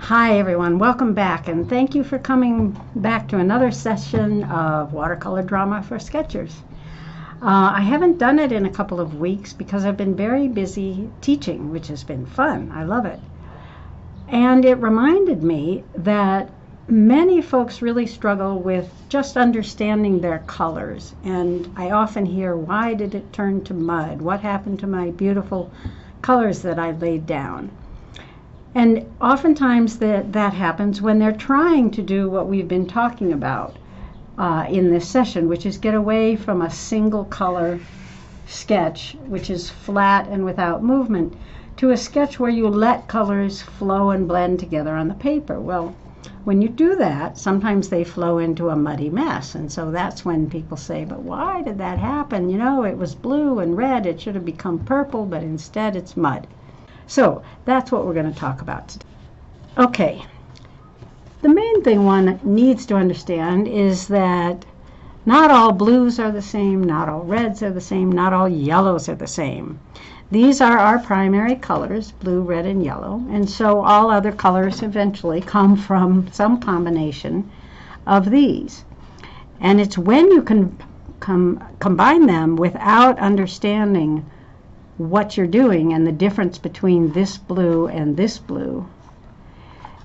Hi everyone, welcome back, and thank you for coming back to another session of watercolor drama for sketchers. I haven't done it in a couple of weeks because I've been very busy teaching, which has been fun. I love it. And it reminded me that many folks really struggle with just understanding their colors, and I often hear, why did it turn to mud? What happened to my beautiful colors that I laid down? And oftentimes that happens when they're trying to do what we've been talking about in this session, which is get away from a single color sketch, which is flat and without movement, to a sketch where you let colors flow and blend together on the paper. Well, when you do that, sometimes they flow into a muddy mess, and so that's when people say, but why did that happen? You know, it was blue and red, it should have become purple, but instead it's mud. So that's what we're going to talk about today. Okay, the main thing one needs to understand is that not all blues are the same, not all reds are the same, not all yellows are the same. These are our primary colors, blue, red, and yellow, and so all other colors eventually come from some combination of these. And it's when you can combine them without understanding what you're doing and the difference between this blue and this blue,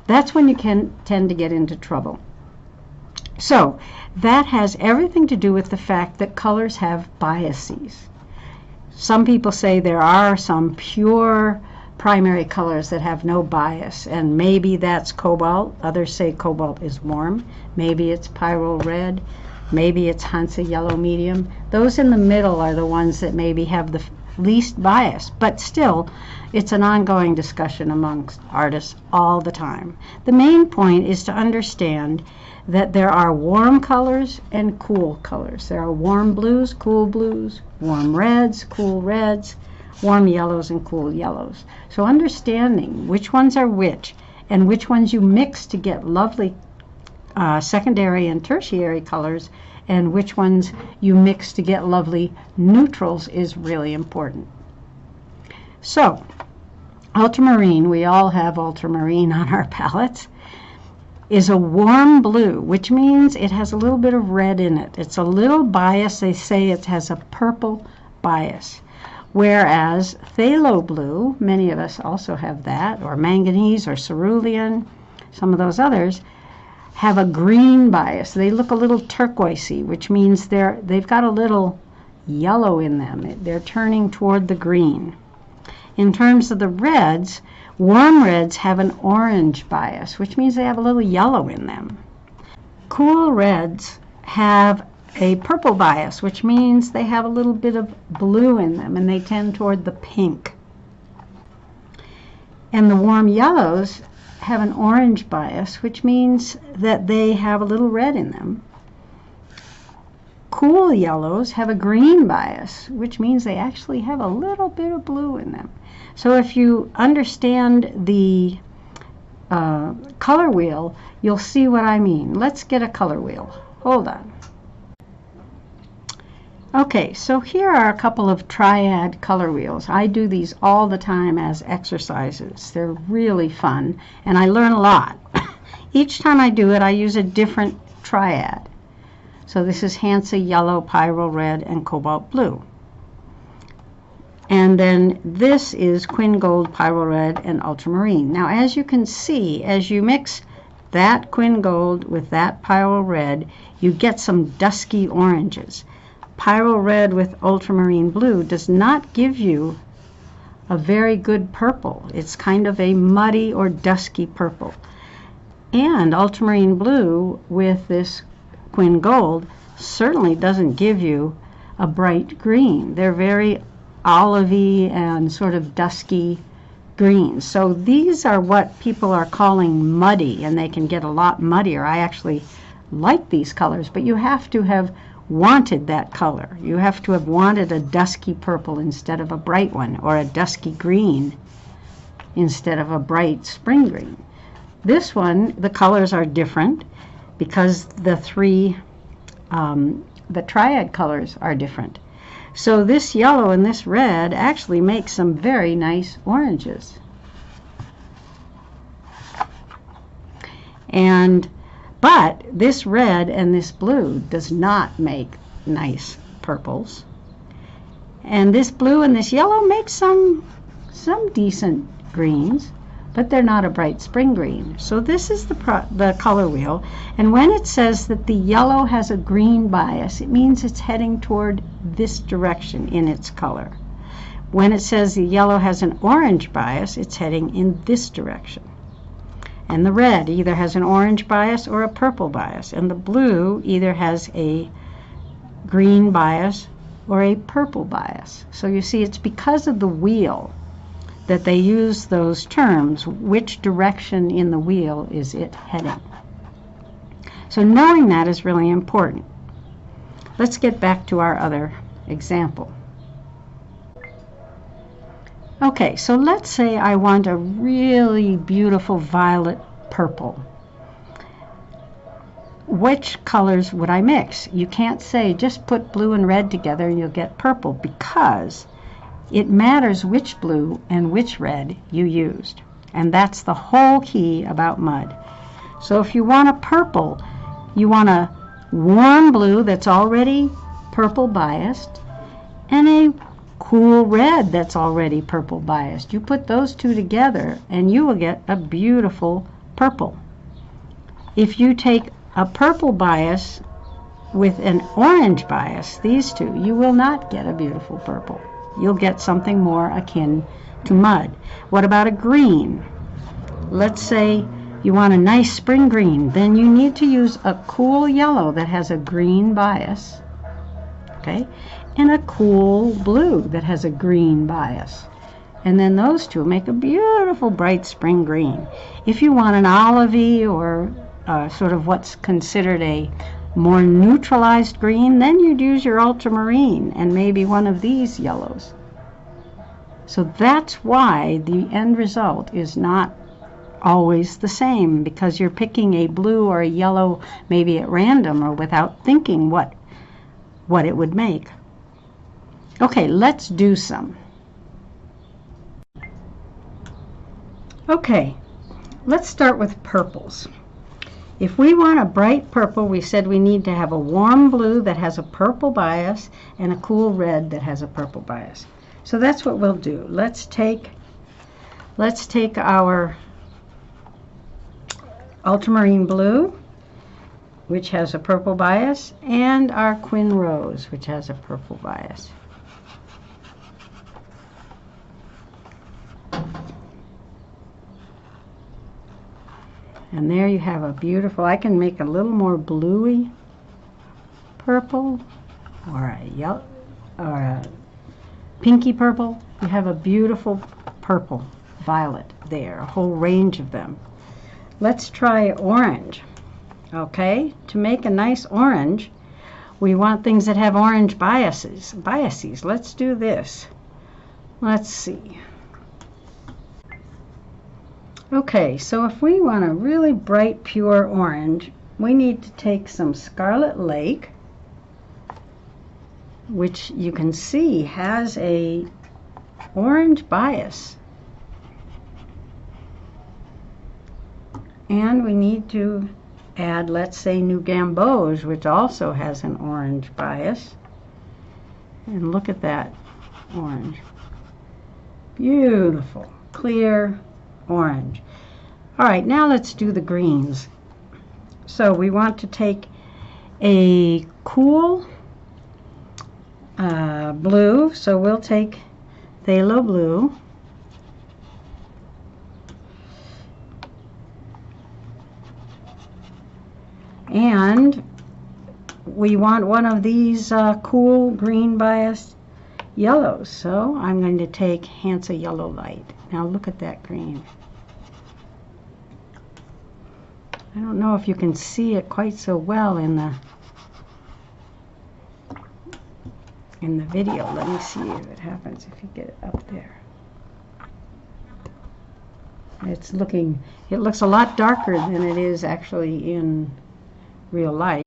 that's when you can tend to get into trouble. So that has everything to do with the fact that colors have biases. Some people say there are some pure primary colors that have no bias, and maybe that's cobalt. Others say cobalt is warm. Maybe it's pyrrole red. Maybe it's Hansa yellow medium. Those in the middle are the ones that maybe have the least bias, but still it's an ongoing discussion amongst artists all the time. The main point is to understand that there are warm colors and cool colors. There are warm blues, warm reds, cool reds, warm yellows, and cool yellows. So understanding which ones are which and which ones you mix to get lovely secondary and tertiary colors, and which ones you mix to get lovely neutrals is really important. So, ultramarine, we all have ultramarine on our palettes, is a warm blue, which means it has a little bit of red in it. It's a little bias. They say it has a purple bias. Whereas phthalo blue, many of us also have that, or manganese or cerulean, some of those others, have a green bias. They look a little turquoisey, which means they've got a little yellow in them. They're turning toward the green. In terms of the reds, warm reds have an orange bias, which means they have a little yellow in them. Cool reds have a purple bias, which means they have a little bit of blue in them, and they tend toward the pink. And the warm yellows have an orange bias, which means that they have a little red in them. Cool yellows have a green bias, which means they actually have a little bit of blue in them. So if you understand the color wheel, you'll see what I mean. Let's get a color wheel. Hold on. Okay, so here are a couple of Triad color wheels. I do these all the time as exercises. They're really fun, and I learn a lot. Each time I do it, I use a different Triad. So this is Hansa yellow, pyrrole red, and cobalt blue. And then this is Quin gold, pyrrole red, and ultramarine. Now, as you can see, as you mix that Quin gold with that pyrrole red, you get some dusky oranges. Pyrrole red with ultramarine blue does not give you a very good purple. It's kind of a muddy or dusky purple. And ultramarine blue with this Quin gold certainly doesn't give you a bright green. They're very olivey and sort of dusky greens. So these are what people are calling muddy, and they can get a lot muddier. I actually like these colors, but you have to have wanted that color. You have to have wanted a dusky purple instead of a bright one, or a dusky green instead of a bright spring green. This one, the colors are different because the Triad colors are different. So this yellow and this red actually make some very nice oranges. But this red and this blue does not make nice purples. And this blue and this yellow make some decent greens, but they're not a bright spring green. So this is the color wheel. And when it says that the yellow has a green bias, it means it's heading toward this direction in its color. When it says the yellow has an orange bias, it's heading in this direction. And the red either has an orange bias or a purple bias. And the blue either has a green bias or a purple bias. So you see, it's because of the wheel that they use those terms. Which direction in the wheel is it heading? So knowing that is really important. Let's get back to our other example. Okay, so let's say I want a really beautiful violet purple. Which colors would I mix? You can't say just put blue and red together and you'll get purple, because it matters which blue and which red you used. And that's the whole key about mud. So if you want a purple, you want a warm blue that's already purple biased and a cool red that's already purple biased. You put those two together and you will get a beautiful purple. If you take a purple bias with an orange bias, these two, you will not get a beautiful purple. You'll get something more akin to mud. What about a green? Let's say you want a nice spring green. Then you need to use a cool yellow that has a green bias, okay, and a cool blue that has a green bias. And then those two make a beautiful bright spring green. If you want an olivey or sort of what's considered a more neutralized green, then you'd use your ultramarine and maybe one of these yellows. So that's why the end result is not always the same, because you're picking a blue or a yellow maybe at random or without thinking what it would make. Okay, let's do some. Okay, let's start with purples. If we want a bright purple, we said we need to have a warm blue that has a purple bias and a cool red that has a purple bias. So that's what we'll do. Let's take our ultramarine blue, which has a purple bias, and our Quin Rose, which has a purple bias. And there you have a beautiful, I can make a little more bluey purple or a yellow or a pinky purple. You have a beautiful purple, violet there, a whole range of them. Let's try orange. Okay, to make a nice orange, we want things that have orange biases. Let's do this. Let's see. Okay, so if we want a really bright, pure orange, we need to take some Scarlet Lake, which you can see has a orange bias. And we need to add, let's say, New Gamboge, which also has an orange bias. And look at that orange. Beautiful, clear orange. All right, now let's do the greens. So we want to take a cool blue, so we'll take phthalo blue, and we want one of these cool green biased yellows, so I'm going to take Hansa Yellow Light. Now look at that green. I don't know if you can see it quite so well in the video. Let me see if it happens if you get it up there. It looks a lot darker than it is actually in real life.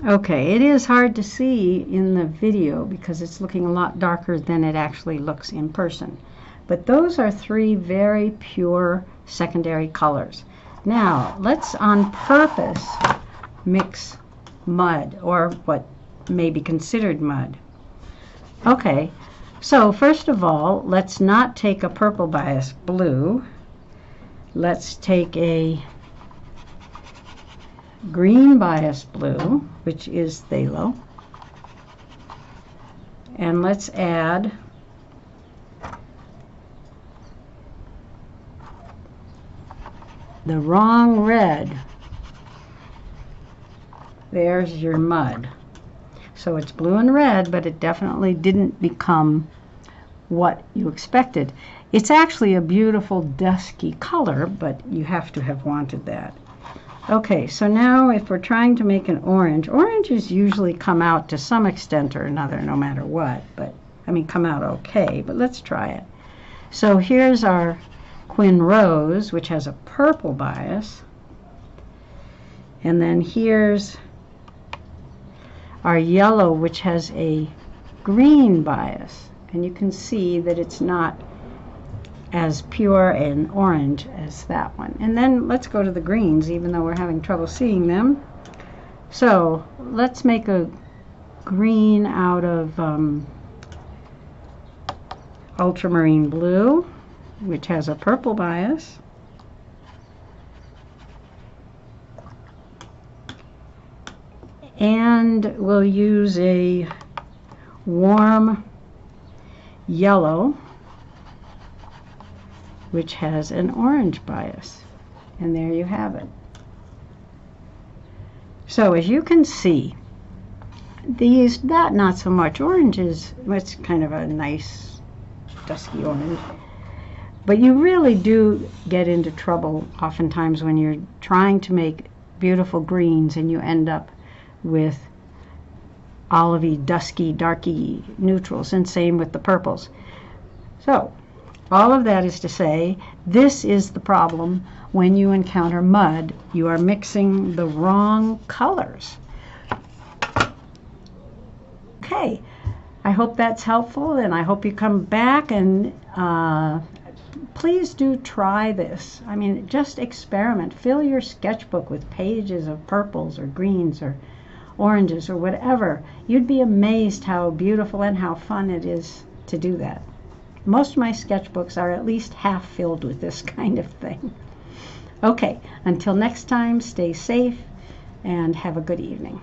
Okay, it is hard to see in the video because it's looking a lot darker than it actually looks in person. But those are three very pure secondary colors. Now, let's on purpose mix mud, or what may be considered mud. Okay, so first of all, let's not take a purple bias blue. Let's take a green bias blue, which is phthalo, and let's add the wrong red. There's your mud. So it's blue and red, but it definitely didn't become what you expected. It's actually a beautiful dusky color, but you have to have wanted that. Okay, so now if we're trying to make an orange, oranges usually come out to some extent or another, no matter what, but I mean come out okay, but let's try it. So here's our Quin Rose, which has a purple bias, and then here's our yellow, which has a green bias, and you can see that it's not as pure and orange as that one. And then let's go to the greens, even though we're having trouble seeing them. So let's make a green out of ultramarine blue, which has a purple bias. And we'll use a warm yellow, which has an orange bias. And there you have it. So as you can see, these, not so much oranges, it's kind of a nice dusky orange. But you really do get into trouble oftentimes when you're trying to make beautiful greens and you end up with olivey, dusky, darky neutrals, and same with the purples. So all of that is to say, this is the problem when you encounter mud. You are mixing the wrong colors. Okay, I hope that's helpful, and I hope you come back, and please do try this. I mean, just experiment. Fill your sketchbook with pages of purples or greens or oranges or whatever. You'd be amazed how beautiful and how fun it is to do that. Most of my sketchbooks are at least half filled with this kind of thing. Okay, until next time, stay safe and have a good evening.